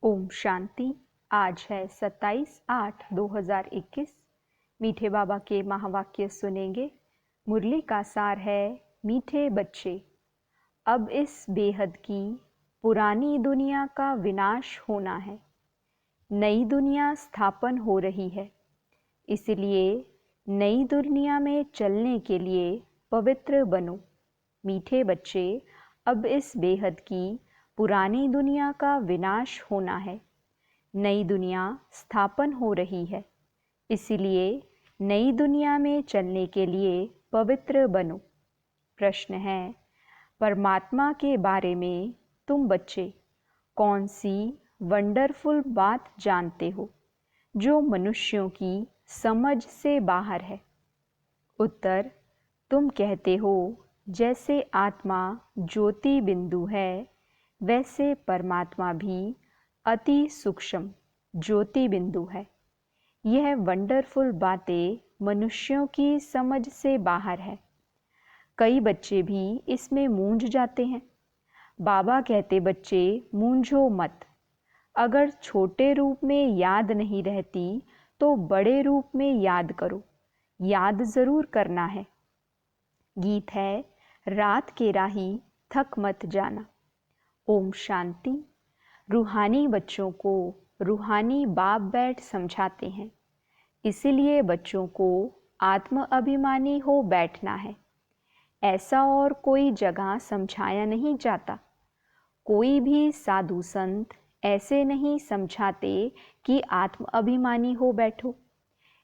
ओम शांति। आज है 27/8/2021। मीठे बाबा के महावाक्य सुनेंगे। मुरली का सार है, मीठे बच्चे, अब इस बेहद की पुरानी दुनिया का विनाश होना है, नई दुनिया स्थापन हो रही है। इसलिए नई दुनिया में चलने के लिए पवित्र बनो। मीठे बच्चे, अब इस बेहद की पुरानी दुनिया का विनाश होना है, नई दुनिया स्थापन हो रही है। इसलिए नई दुनिया में चलने के लिए पवित्र बनो। प्रश्न है, परमात्मा के बारे में तुम बच्चे कौन सी वंडरफुल बात जानते हो जो मनुष्यों की समझ से बाहर है? उत्तर, तुम कहते हो जैसे आत्मा ज्योति बिंदु है, वैसे परमात्मा भी अति सूक्ष्म ज्योति बिंदु है। यह वंडरफुल बातें मनुष्यों की समझ से बाहर है। कई बच्चे भी इसमें मूंझ जाते हैं। बाबा कहते, बच्चे मूंझो मत। अगर छोटे रूप में याद नहीं रहती तो बड़े रूप में याद करो। याद ज़रूर करना है। गीत है, रात के राही थक मत जाना। ओम शांति। रूहानी बच्चों को रूहानी बाप बैठ समझाते हैं। इसीलिए बच्चों को आत्म अभिमानी हो बैठना है। ऐसा और कोई जगह समझाया नहीं जाता। कोई भी साधु संत ऐसे नहीं समझाते कि आत्म अभिमानी हो बैठो।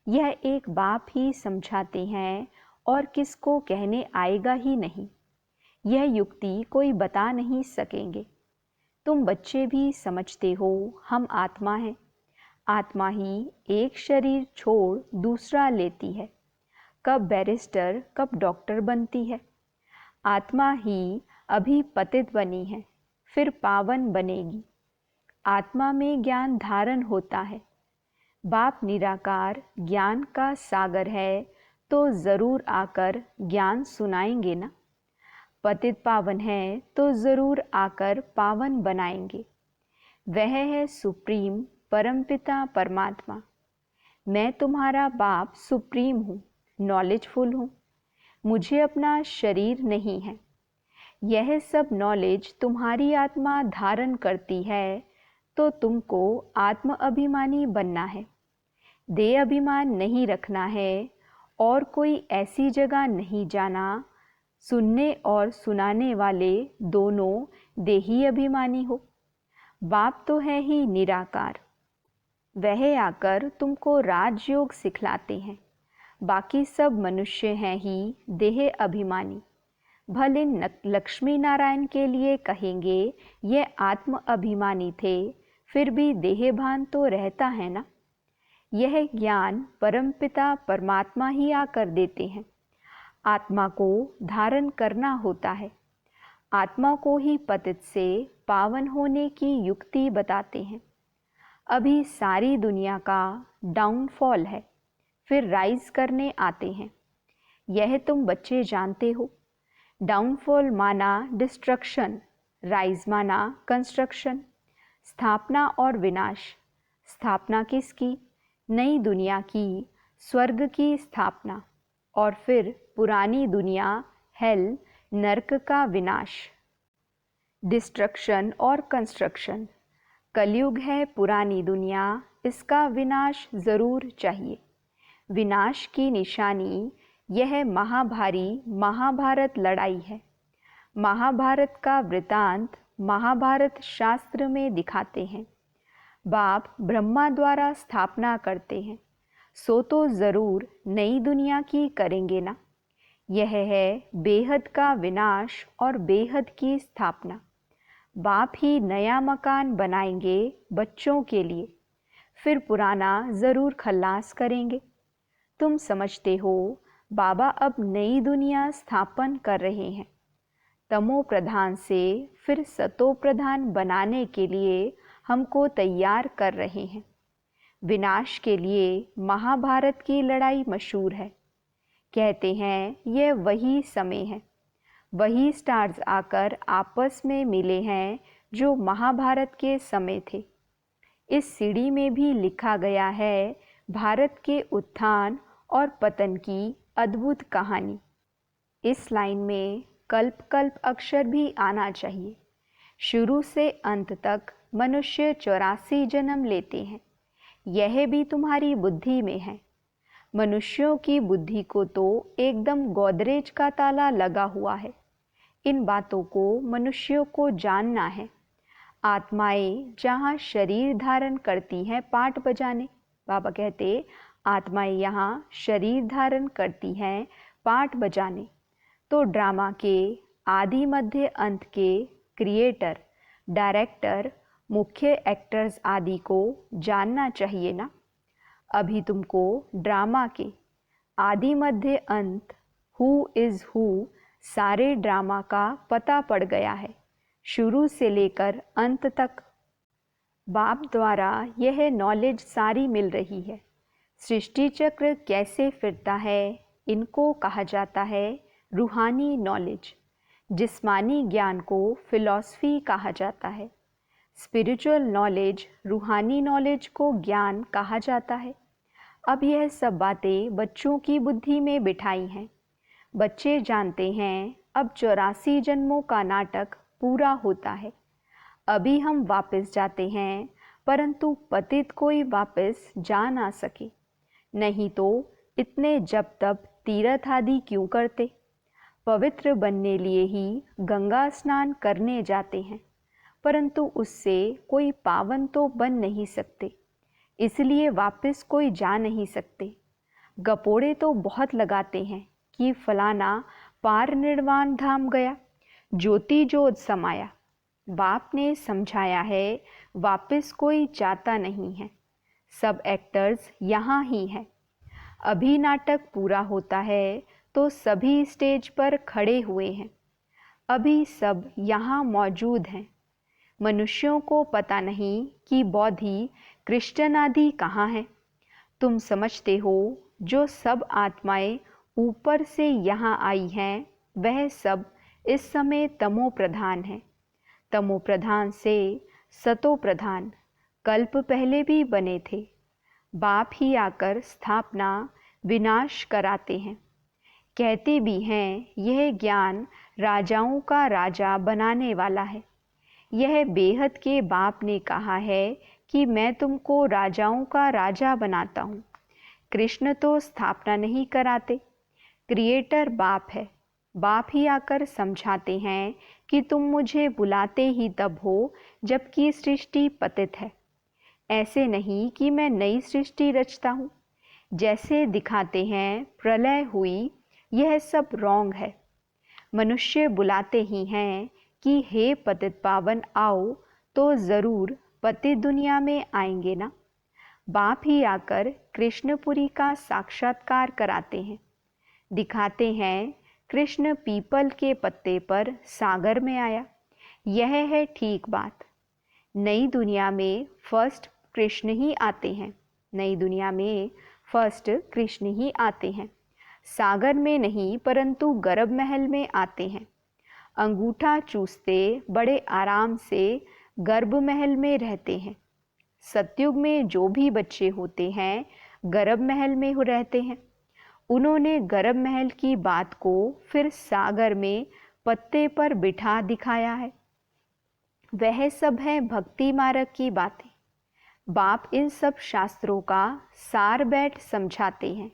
यह एक बाप ही समझाते हैं और किसको कहने आएगा ही नहीं। यह युक्ति कोई बता नहीं सकेंगे। तुम बच्चे भी समझते हो हम आत्मा हैं। आत्मा ही एक शरीर छोड़ दूसरा लेती है। कब बैरिस्टर कब डॉक्टर बनती है। आत्मा ही अभी पतित बनी है, फिर पावन बनेगी। आत्मा में ज्ञान धारण होता है। बाप निराकार ज्ञान का सागर है, तो ज़रूर आकर ज्ञान सुनाएंगे ना। पतित पावन है तो ज़रूर आकर पावन बनाएंगे। वह है सुप्रीम परमपिता परमात्मा। मैं तुम्हारा बाप सुप्रीम हूँ, नॉलेजफुल हूँ। मुझे अपना शरीर नहीं है। यह सब नॉलेज तुम्हारी आत्मा धारण करती है, तो तुमको आत्म अभिमानी बनना है। देह अभिमान नहीं रखना है और कोई ऐसी जगह नहीं जाना। सुनने और सुनाने वाले दोनों देही अभिमानी हो। बाप तो है ही निराकार। वह आकर तुमको राजयोग सिखलाते हैं। बाकी सब मनुष्य हैं ही देह अभिमानी। भले लक्ष्मी नारायण के लिए कहेंगे ये आत्म अभिमानी थे, फिर भी देह भान तो रहता है ना। यह ज्ञान परमपिता परमात्मा ही आकर देते हैं। आत्मा को धारण करना होता है। आत्मा को ही पतित से पावन होने की युक्ति बताते हैं। अभी सारी दुनिया का डाउनफॉल है, फिर राइज करने आते हैं। यह तुम बच्चे जानते हो। डाउनफॉल माना डिस्ट्रक्शन, राइज माना कंस्ट्रक्शन। स्थापना और विनाश। स्थापना किसकी? नई दुनिया की, स्वर्ग की स्थापना। और फिर पुरानी दुनिया, हेल, नरक का विनाश। डिस्ट्रक्शन और कंस्ट्रक्शन। कलयुग है पुरानी दुनिया, इसका विनाश ज़रूर चाहिए। विनाश की निशानी यह महाभारत लड़ाई है। महाभारत का वृतांत महाभारत शास्त्र में दिखाते हैं। बाप ब्रह्मा द्वारा स्थापना करते हैं, सो तो ज़रूर नई दुनिया की करेंगे ना। यह है बेहद का विनाश और बेहद की स्थापना। बाप ही नया मकान बनाएंगे बच्चों के लिए, फिर पुराना ज़रूर खल्लास करेंगे। तुम समझते हो बाबा अब नई दुनिया स्थापन कर रहे हैं। तमो प्रधान से फिर सतो प्रधान बनाने के लिए हमको तैयार कर रहे हैं। विनाश के लिए महाभारत की लड़ाई मशहूर है। कहते हैं यह वही समय है। वही स्टार्स आकर आपस में मिले हैं जो महाभारत के समय थे। इस सीढ़ी में भी लिखा गया है भारत के उत्थान और पतन की अद्भुत कहानी। इस लाइन में कल्प कल्प अक्षर भी आना चाहिए। शुरू से अंत तक मनुष्य 84 जन्म लेते हैं, यह भी तुम्हारी बुद्धि में है। मनुष्यों की बुद्धि को तो एकदम गोदरेज का ताला लगा हुआ है। इन बातों को मनुष्यों को जानना है। आत्माएं जहाँ शरीर धारण करती हैं पाठ बजाने, बाबा कहते आत्माएं यहाँ शरीर धारण करती हैं पाठ बजाने, तो ड्रामा के आदि मध्य अंत के क्रिएटर, डायरेक्टर, मुख्य एक्टर्स आदि को जानना चाहिए ना। अभी तुमको ड्रामा के आदि मध्य अंत हु इज़ हु सारे ड्रामा का पता पड़ गया है, शुरू से लेकर अंत तक। बाप द्वारा यह नॉलेज सारी मिल रही है। सृष्टि चक्र कैसे फिरता है, इनको कहा जाता है रूहानी नॉलेज। जिस्मानी ज्ञान को फिलॉसफी कहा जाता है। स्पिरिचुअल नॉलेज, रूहानी नॉलेज को ज्ञान कहा जाता है। अब यह सब बातें बच्चों की बुद्धि में बिठाई हैं। बच्चे जानते हैं अब 84 जन्मों का नाटक पूरा होता है। अभी हम वापस जाते हैं, परंतु पतित कोई वापस जा ना सके। नहीं तो इतने जब तब तीर्थ आदि क्यों करते। पवित्र बनने लिए ही गंगा स्नान करने जाते हैं, परंतु उससे कोई पावन तो बन नहीं सकते, इसलिए वापस कोई जा नहीं सकते। गपोड़े तो बहुत लगाते हैं कि फलाना पार निर्वाण धाम गया, ज्योति ज्योत समाया। बाप ने समझाया है वापस कोई जाता नहीं है, सब एक्टर्स यहाँ ही हैं। अभी नाटक पूरा होता है तो सभी स्टेज पर खड़े हुए हैं। अभी सब यहाँ मौजूद हैं। मनुष्यों को पता नहीं कि बौद्धि, क्रिश्चियन आदि कहाँ हैं। तुम समझते हो जो सब आत्माएं ऊपर से यहाँ आई हैं, वह सब इस समय तमो प्रधान है। तमो प्रधान से सतो प्रधान कल्प पहले भी बने थे। बाप ही आकर स्थापना विनाश कराते हैं। कहते भी हैं यह ज्ञान राजाओं का राजा बनाने वाला है। यह बेहद के बाप ने कहा है कि मैं तुमको राजाओं का राजा बनाता हूँ। कृष्ण तो स्थापना नहीं कराते, क्रिएटर बाप है। बाप ही आकर समझाते हैं कि तुम मुझे बुलाते ही तब हो जबकि सृष्टि पतित है। ऐसे नहीं कि मैं नई सृष्टि रचता हूँ। जैसे दिखाते हैं प्रलय हुई, यह सब रॉन्ग है। मनुष्य बुलाते ही हैं कि हे पतित पावन आओ, तो ज़रूर पतित दुनिया में आएंगे ना। बाप ही आकर कृष्णपुरी का साक्षात्कार कराते हैं। दिखाते हैं कृष्ण पीपल के पत्ते पर सागर में आया। यह है ठीक बात। नई दुनिया में फर्स्ट कृष्ण ही आते हैं। नई दुनिया में फर्स्ट कृष्ण ही आते हैं। सागर में नहीं, परंतु गर्भ महल में आते हैं। अंगूठा चूसते बड़े आराम से गर्भ महल में रहते हैं। सतयुग में जो भी बच्चे होते हैं गर्भ महल में हो रहते हैं। उन्होंने गर्भ महल की बात को फिर सागर में पत्ते पर बिठा दिखाया है। वह सब है भक्ति मार्ग की बातें। बाप इन सब शास्त्रों का सार बैठ समझाते हैं।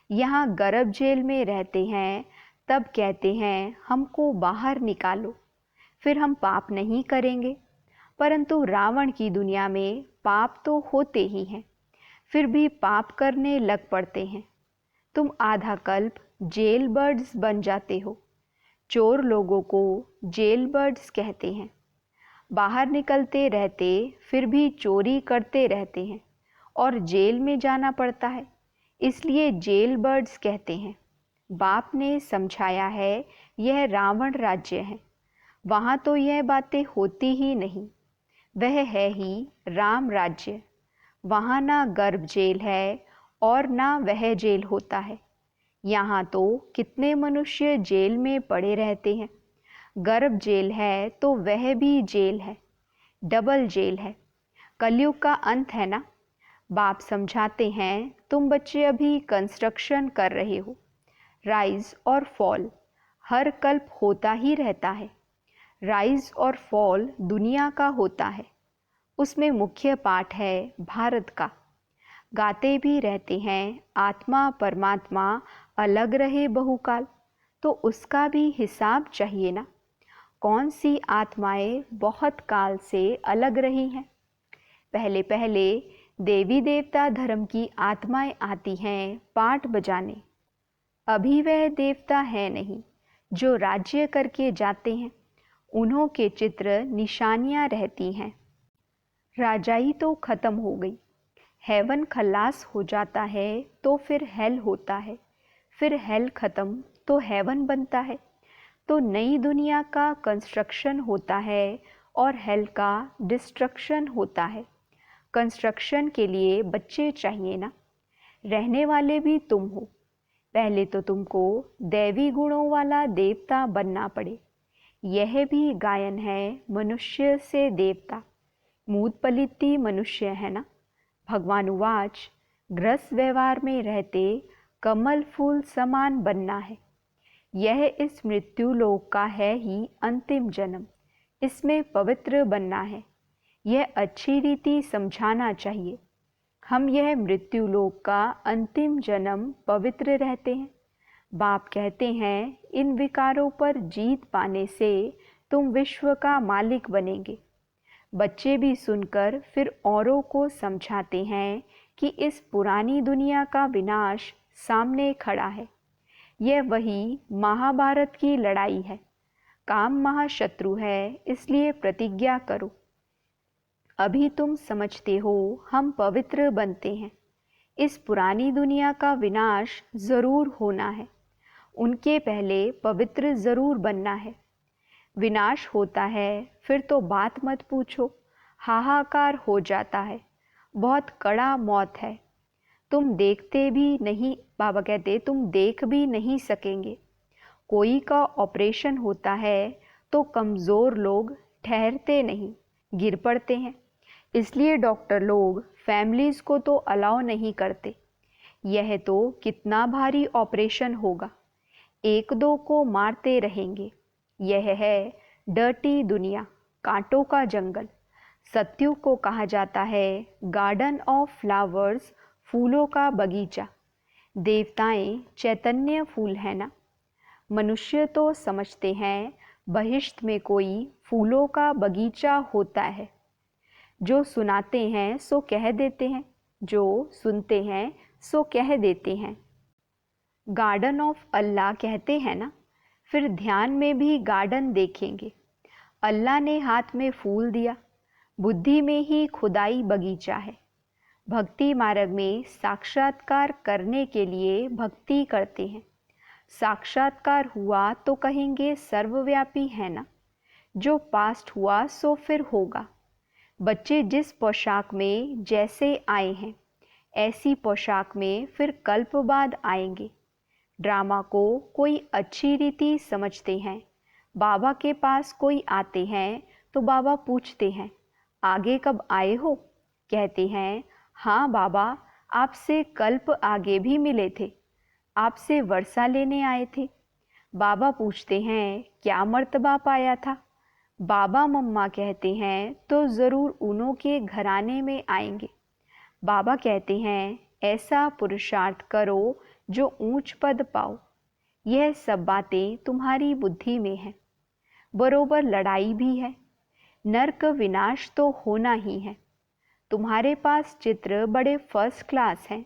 यहाँ गर्भ जेल में रहते हैं, तब कहते हैं हमको बाहर निकालो, फिर हम पाप नहीं करेंगे। परंतु रावण की दुनिया में पाप तो होते ही हैं, फिर भी पाप करने लग पड़ते हैं। तुम आधा कल्प जेल बर्ड्स बन जाते हो। चोर लोगों को जेल बर्ड्स कहते हैं। बाहर निकलते रहते फिर भी चोरी करते रहते हैं और जेल में जाना पड़ता है, इसलिए जेल बर्ड्स कहते हैं। बाप ने समझाया है यह रावण राज्य है, वहाँ तो यह बातें होती ही नहीं। वह है ही राम राज्य। वहाँ ना गर्भ जेल है और ना वह जेल होता है। यहाँ तो कितने मनुष्य जेल में पड़े रहते हैं। गर्भ जेल है तो वह भी जेल है, डबल जेल है। कलयुग का अंत है ना। बाप समझाते हैं, तुम बच्चे अभी कंस्ट्रक्शन कर रहे हो। राइज और फॉल हर कल्प होता ही रहता है। राइज और फॉल दुनिया का होता है। उसमें मुख्य पाठ है भारत का। गाते भी रहते हैं, आत्मा परमात्मा अलग रहे बहुकाल। तो उसका भी हिसाब चाहिए ना। कौन सी आत्माएं बहुत काल से अलग रही हैं। पहले पहले देवी देवता धर्म की आत्माएं आती हैं पाठ बजाने। अभी वह देवता है नहीं जो राज्य करके जाते हैं। उन्हों के चित्र निशानियां रहती हैं। राजाई तो खत्म हो गई। हेवन खल्लास हो जाता है तो फिर हेल होता है। फिर हेल खत्म तो हेवन बनता है। तो नई दुनिया का कंस्ट्रक्शन होता है और हेल का डिस्ट्रक्शन होता है। कंस्ट्रक्शन के लिए बच्चे चाहिए ना। रहने वाले भी तुम हो। पहले तो तुमको दैवी गुणों वाला देवता बनना पड़े। यह भी गायन है मनुष्य से देवता। मूद पलिती मनुष्य है ना। भगवान उवाच, ग्रस व्यवहार में रहते कमल फूल समान बनना है। यह इस मृत्यु लोक का है ही अंतिम जन्म। इसमें पवित्र बनना है। यह अच्छी रीति समझाना चाहिए। हम यह मृत्यु लोक का अंतिम जन्म पवित्र रहते हैं। बाप कहते हैं, इन विकारों पर जीत पाने से तुम विश्व का मालिक बनेंगे। बच्चे भी सुनकर फिर औरों को समझाते हैं कि इस पुरानी दुनिया का विनाश सामने खड़ा है। यह वही महाभारत की लड़ाई है। काम महाशत्रु है, इसलिए प्रतिज्ञा करो। अभी तुम समझते हो हम पवित्र बनते हैं। इस पुरानी दुनिया का विनाश जरूर होना है। उनके पहले पवित्र जरूर बनना है। विनाश होता है फिर तो बात मत पूछो। हाहाकार हो जाता है। बहुत कड़ा मौत है। तुम देखते भी नहीं, बाबा कहते तुम देख भी नहीं सकेंगे। कोई का ऑपरेशन होता है तो कमज़ोर लोग ठहरते नहीं, गिर पड़ते हैं। इसलिए डॉक्टर लोग फैमिलीज़ को तो अलाउ नहीं करते। यह तो कितना भारी ऑपरेशन होगा। एक दो को मारते रहेंगे। यह है डर्टी दुनिया, कांटों का जंगल। सत्युग को कहा जाता है गार्डन ऑफ फ्लावर्स, फूलों का बगीचा। देवताएं चैतन्य फूल है ना। मनुष्य तो समझते हैं बहिश्त में कोई फूलों का बगीचा होता है। जो सुनाते हैं सो कह देते हैं, जो सुनते हैं सो कह देते हैं। गार्डन ऑफ अल्लाह कहते हैं ना। फिर ध्यान में भी गार्डन देखेंगे। अल्लाह ने हाथ में फूल दिया। बुद्धि में ही खुदाई बगीचा है। भक्ति मार्ग में साक्षात्कार करने के लिए भक्ति करते हैं। साक्षात्कार हुआ तो कहेंगे सर्वव्यापी है ना। जो पास्ट हुआ सो फिर होगा। बच्चे जिस पोशाक में जैसे आए हैं ऐसी पोशाक में फिर कल्प बाद आएंगे। ड्रामा को कोई अच्छी रीति समझते हैं। बाबा के पास कोई आते हैं तो बाबा पूछते हैं, आगे कब आए हो? कहते हैं, हाँ बाबा, आपसे कल्प आगे भी मिले थे। आपसे वर्षा लेने आए थे। बाबा पूछते हैं, क्या मर्तबा पाया था? बाबा मम्मा कहते हैं तो ज़रूर उन्हों के घराने में आएंगे। बाबा कहते हैं, ऐसा पुरुषार्थ करो जो ऊंच पद पाओ। यह सब बातें तुम्हारी बुद्धि में है। बरोबर लड़ाई भी है। नरक विनाश तो होना ही है। तुम्हारे पास चित्र बड़े फर्स्ट क्लास हैं।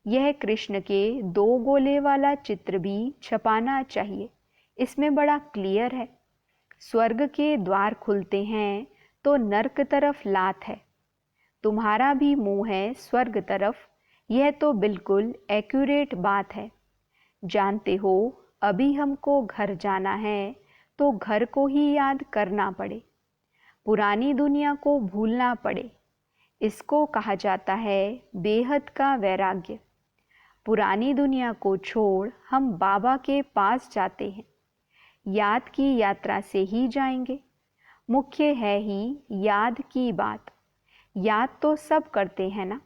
यह कृष्ण के 2 गोले वाला चित्र भी छपाना चाहिए। इसमें बड़ा क्लियर है। स्वर्ग के द्वार खुलते हैं तो नरक तरफ लात है। तुम्हारा भी मुंह है स्वर्ग तरफ। यह तो बिल्कुल एक्यूरेट बात है। जानते हो, अभी हमको घर जाना है तो घर को ही याद करना पड़े। पुरानी दुनिया को भूलना पड़े। इसको कहा जाता है बेहद का वैराग्य। पुरानी दुनिया को छोड़ हम बाबा के पास जाते हैं। याद की यात्रा से ही जाएंगे। मुख्य है ही याद की बात। याद तो सब करते हैं ना।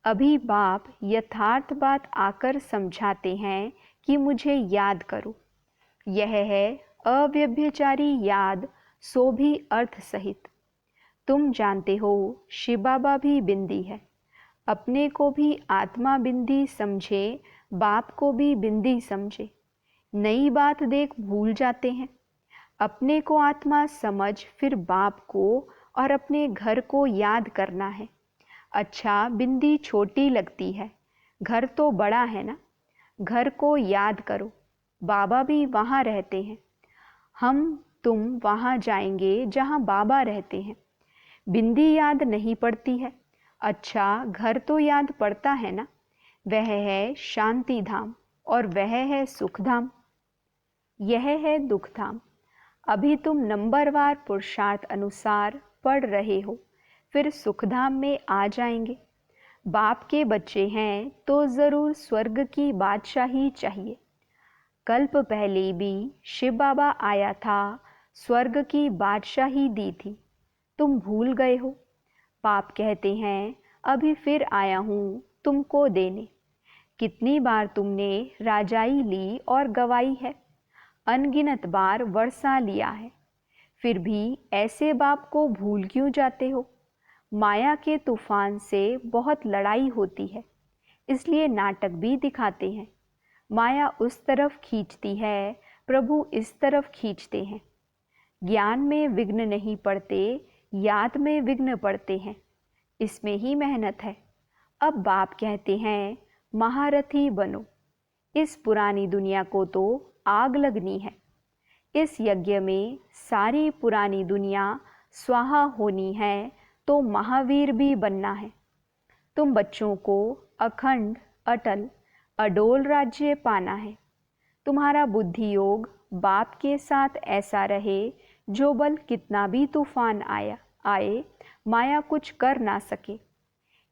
अभी बाप यथार्थ बात आकर समझाते हैं कि मुझे याद करो। यह है अव्यभिचारी याद, सो भी अर्थ सहित। तुम जानते हो शिव बाबा भी बिंदी है। अपने को भी आत्मा बिंदी समझे, बाप को भी बिंदी समझे। नई बात देख भूल जाते हैं। अपने को आत्मा समझ फिर बाप को और अपने घर को याद करना है। अच्छा, बिंदी छोटी लगती है, घर तो बड़ा है ना। घर को याद करो, बाबा भी वहाँ रहते हैं। हम तुम वहाँ जाएंगे जहाँ बाबा रहते हैं। बिंदी याद नहीं पड़ती है। अच्छा, घर तो याद पड़ता है ना। वह है शांति धाम और वह है सुख धाम। यह है दुख धाम। अभी तुम नंबरवार पुरुषार्थ अनुसार पढ़ रहे हो, फिर सुखधाम में आ जाएंगे। बाप के बच्चे हैं तो ज़रूर स्वर्ग की बादशाही चाहिए। कल्प पहले भी शिव बाबा आया था, स्वर्ग की बादशाही दी थी। तुम भूल गए हो। बाप कहते हैं अभी फिर आया हूँ तुमको देने। कितनी बार तुमने राजाई ली और गवाई है, अनगिनत बार वर्षा लिया है, फिर भी ऐसे बाप को भूल क्यों जाते हो। माया के तूफान से बहुत लड़ाई होती है, इसलिए नाटक भी दिखाते हैं। माया उस तरफ खींचती है, प्रभु इस तरफ खींचते हैं। ज्ञान में विघ्न नहीं पड़ते, याद में विघ्न पड़ते हैं। इसमें ही मेहनत है। अब बाप कहते हैं महारथी बनो। इस पुरानी दुनिया को तो आग लगनी है। इस यज्ञ में सारी पुरानी दुनिया स्वाहा होनी है, तो महावीर भी बनना है। तुम बच्चों को अखंड, अटल, अडोल राज्य पाना है। तुम्हारा बुद्धि योग बाप के साथ ऐसा रहे, जो बल कितना भी तूफान आए माया कुछ कर ना सके।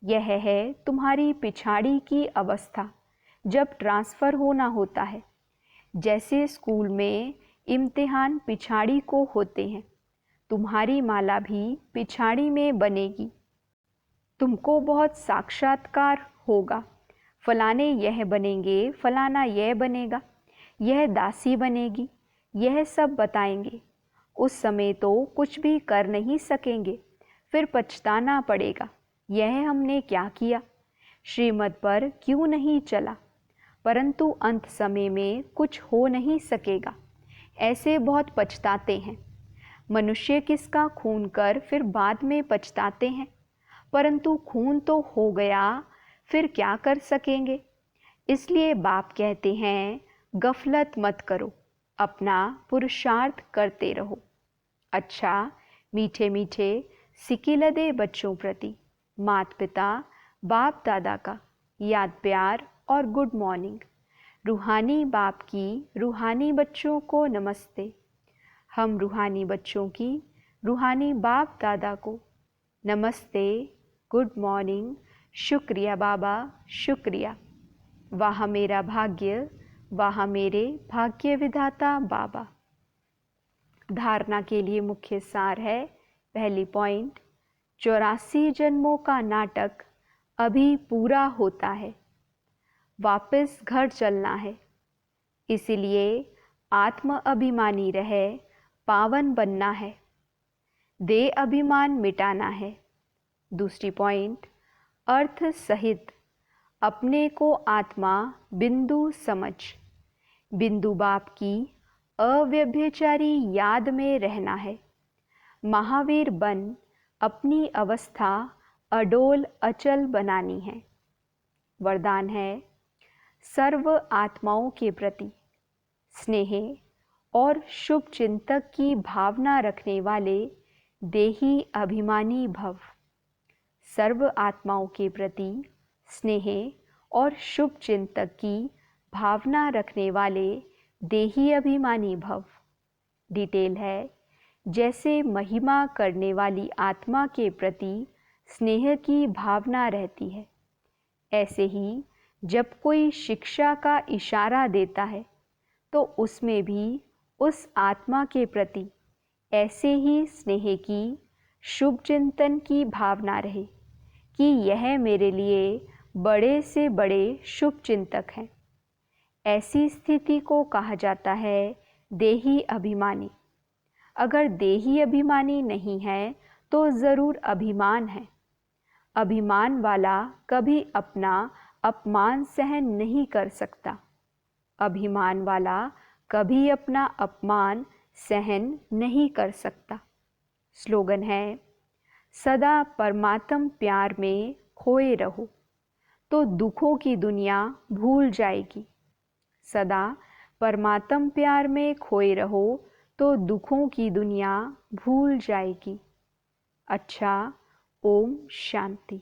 यह है तुम्हारी पिछाड़ी की अवस्था, जब ट्रांसफ़र होना होता है। जैसे स्कूल में इम्तिहान पिछाड़ी को होते हैं, तुम्हारी माला भी पिछाड़ी में बनेगी। तुमको बहुत साक्षात्कार होगा, फलाने यह बनेंगे, फलाना यह बनेगा, यह दासी बनेगी, यह सब बताएंगे। उस समय तो कुछ भी कर नहीं सकेंगे, फिर पछताना पड़ेगा, यह हमने क्या किया, श्रीमत पर क्यों नहीं चला। परंतु अंत समय में कुछ हो नहीं सकेगा, ऐसे बहुत पछताते हैं। मनुष्य किसका खून कर फिर बाद में पछताते हैं, परंतु खून तो हो गया, फिर क्या कर सकेंगे। इसलिए बाप कहते हैं गफलत मत करो, अपना पुरुषार्थ करते रहो। अच्छा, मीठे मीठे सिकिलदे बच्चों प्रति माता पिता बाप दादा का याद प्यार और गुड मॉर्निंग। रूहानी बाप की रूहानी बच्चों को नमस्ते। हम रूहानी बच्चों की रूहानी बाप दादा को नमस्ते, गुड मॉर्निंग, शुक्रिया बाबा, शुक्रिया। वाह मेरा भाग्य, वाह मेरे भाग्य विधाता बाबा। धारणा के लिए मुख्य सार है, पहली पॉइंट, 84 जन्मों का नाटक अभी पूरा होता है, वापस घर चलना है। इसीलिए आत्म अभिमानी रहे, पावन बनना है, दे अभिमान मिटाना है। दूसरी पॉइंट, अर्थ सहित अपने को आत्मा बिंदु समझ, बिंदु बाप की अव्यभिचारी याद में रहना है। महावीर बन अपनी अवस्था अडोल अचल बनानी है। वरदान है, सर्व आत्माओं के प्रति स्नेह और शुभ चिंतक की भावना रखने वाले देही अभिमानी भव। सर्व आत्माओं के प्रति स्नेह और शुभ चिंतक की भावना रखने वाले देही अभिमानी भव। डिटेल है, जैसे महिमा करने वाली आत्मा के प्रति स्नेह की भावना रहती है, ऐसे ही जब कोई शिक्षा का इशारा देता है तो उसमें भी उस आत्मा के प्रति ऐसे ही स्नेह की शुभ चिंतन की भावना रहे कि यह मेरे लिए बड़े से बड़े शुभ चिंतक हैं। ऐसी स्थिति को कहा जाता है देही अभिमानी। अगर देही अभिमानी नहीं है तो ज़रूर अभिमान है। अभिमान वाला कभी अपना अपमान सहन नहीं कर सकता। अभिमान वाला कभी अपना अपमान सहन नहीं कर सकता। स्लोगन है, सदा परमात्म प्यार में खोए रहो तो दुखों की दुनिया भूल जाएगी। सदा परमात्म प्यार में खोए रहो तो दुखों की दुनिया भूल जाएगी। अच्छा, ओम शांति।